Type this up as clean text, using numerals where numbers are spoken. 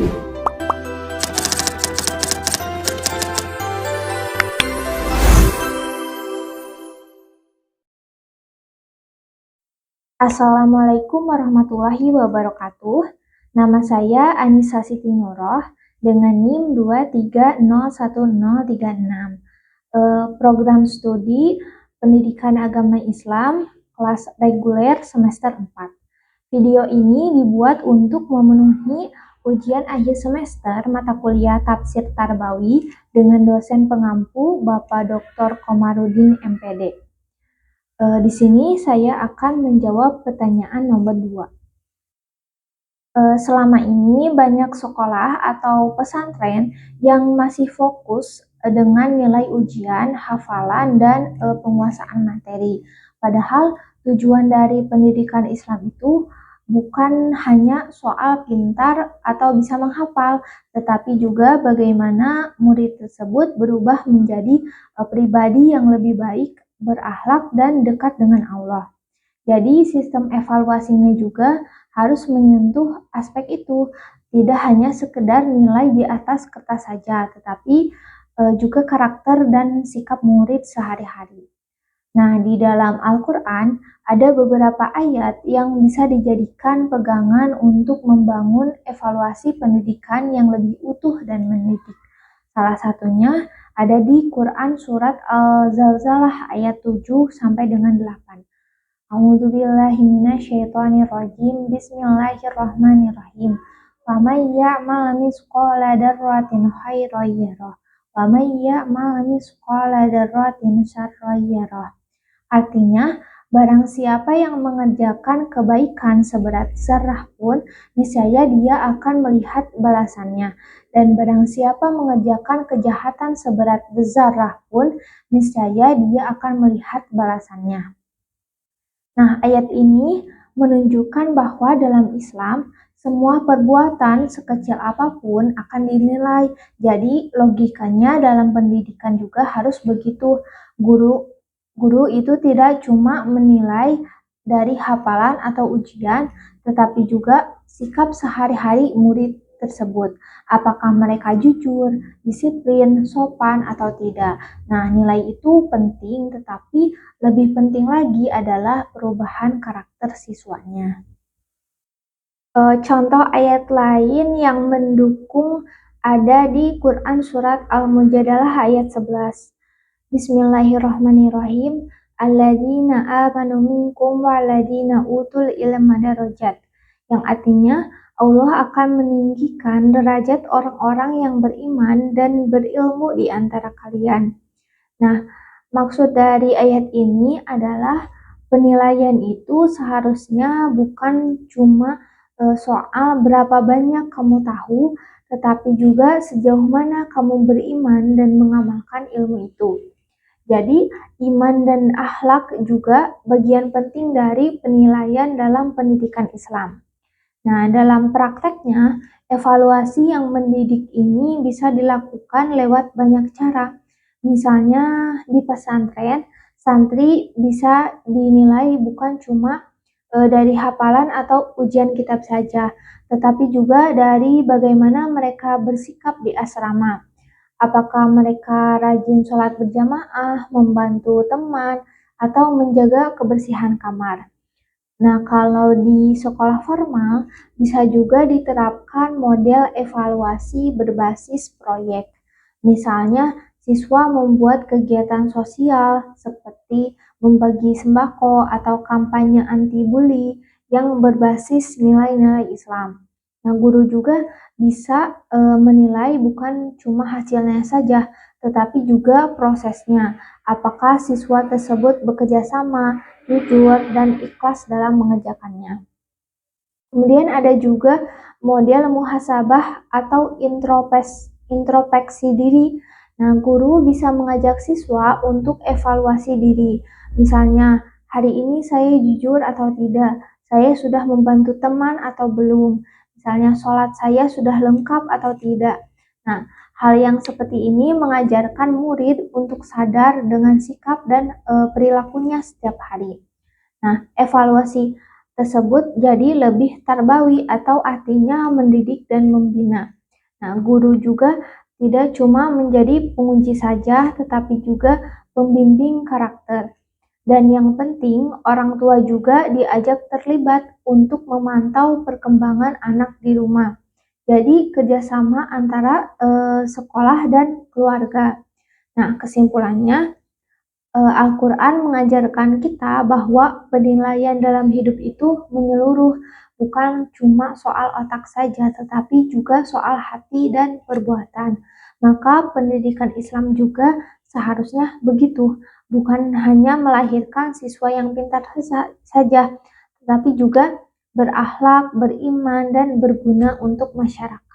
Assalamualaikum warahmatullahi wabarakatuh. Nama saya Anissa Siti Nuroh dengan NIM 2301036. Program studi Pendidikan Agama Islam kelas reguler semester 4. Video ini dibuat untuk memenuhi ujian akhir semester mata kuliah Tafsir Tarbawi dengan dosen pengampu Bapak Dr. Komarudin MPD. Di sini saya akan menjawab pertanyaan nomor 2. Selama ini banyak sekolah atau pesantren yang masih fokus dengan nilai ujian, hafalan, dan penguasaan materi. Padahal tujuan dari pendidikan Islam itu bukan hanya soal pintar atau bisa menghafal, tetapi juga bagaimana murid tersebut berubah menjadi pribadi yang lebih baik, berakhlak, dan dekat dengan Allah. Jadi sistem evaluasinya juga harus menyentuh aspek itu, tidak hanya sekedar nilai di atas kertas saja, tetapi juga karakter dan sikap murid sehari-hari. Nah, di dalam Al-Quran ada beberapa ayat yang bisa dijadikan pegangan untuk membangun evaluasi pendidikan yang lebih utuh dan mendidik. Salah satunya ada di Quran surat Al-Zalzalah ayat 7 sampai dengan 8. A'udzubillahi minasyaitonirrajim. Bismillahirrahmanirrahim. Faman ya'mal misqala dzarratin khairan yarah wa man ya'mal misqala dzarratin syarran yarah. Artinya, barang siapa yang mengerjakan kebaikan seberat zarah pun, niscaya dia akan melihat balasannya. Dan barang siapa mengerjakan kejahatan seberat zarah pun, niscaya dia akan melihat balasannya. Nah, ayat ini menunjukkan bahwa dalam Islam, semua perbuatan sekecil apapun akan dinilai. Jadi, logikanya dalam pendidikan juga harus begitu. Guru itu tidak cuma menilai dari hafalan atau ujian, tetapi juga sikap sehari-hari murid tersebut. Apakah mereka jujur, disiplin, sopan, atau tidak. Nah, nilai itu penting, tetapi lebih penting lagi adalah perubahan karakter siswanya. Contoh ayat lain yang mendukung ada di Quran surat Al-Mujadalah ayat 11. Bismillahirrahmanirrahim. Alladzina amanu minkum walladzina utul ilma darajat. Yang artinya Allah akan meninggikan derajat orang-orang yang beriman dan berilmu di antara kalian. Nah, maksud dari ayat ini adalah penilaian itu seharusnya bukan cuma soal berapa banyak kamu tahu, tetapi juga sejauh mana kamu beriman dan mengamalkan ilmu itu. Jadi, iman dan akhlak juga bagian penting dari penilaian dalam pendidikan Islam. Nah, dalam prakteknya, evaluasi yang mendidik ini bisa dilakukan lewat banyak cara. Misalnya di pesantren, santri bisa dinilai bukan cuma dari hafalan atau ujian kitab saja, tetapi juga dari bagaimana mereka bersikap di asrama. Apakah mereka rajin sholat berjamaah, membantu teman, atau menjaga kebersihan kamar. Nah, kalau di sekolah formal, bisa juga diterapkan model evaluasi berbasis proyek. Misalnya, siswa membuat kegiatan sosial seperti membagi sembako atau kampanye anti-bully yang berbasis nilai-nilai Islam. Nah, guru juga bisa menilai bukan cuma hasilnya saja, tetapi juga prosesnya. Apakah siswa tersebut bekerja sama, jujur, dan ikhlas dalam mengerjakannya. Kemudian ada juga model muhasabah atau introspeksi diri. Nah, guru bisa mengajak siswa untuk evaluasi diri. Misalnya, hari ini saya jujur atau tidak? Saya sudah membantu teman atau belum? Misalnya, sholat saya sudah lengkap atau tidak? Nah, hal yang seperti ini mengajarkan murid untuk sadar dengan sikap dan perilakunya setiap hari. Nah, evaluasi tersebut jadi lebih tarbawi atau artinya mendidik dan membina. Nah, guru juga tidak cuma menjadi pengunci saja, tetapi juga pembimbing karakter. Dan yang penting, orang tua juga diajak terlibat untuk memantau perkembangan anak di rumah. Jadi kerjasama antara sekolah dan keluarga. Nah, kesimpulannya, Al-Quran mengajarkan kita bahwa penilaian dalam hidup itu menyeluruh, bukan cuma soal otak saja, tetapi juga soal hati dan perbuatan. Maka pendidikan Islam juga seharusnya begitu, bukan hanya melahirkan siswa yang pintar saja, tetapi juga berakhlak, beriman, dan berguna untuk masyarakat.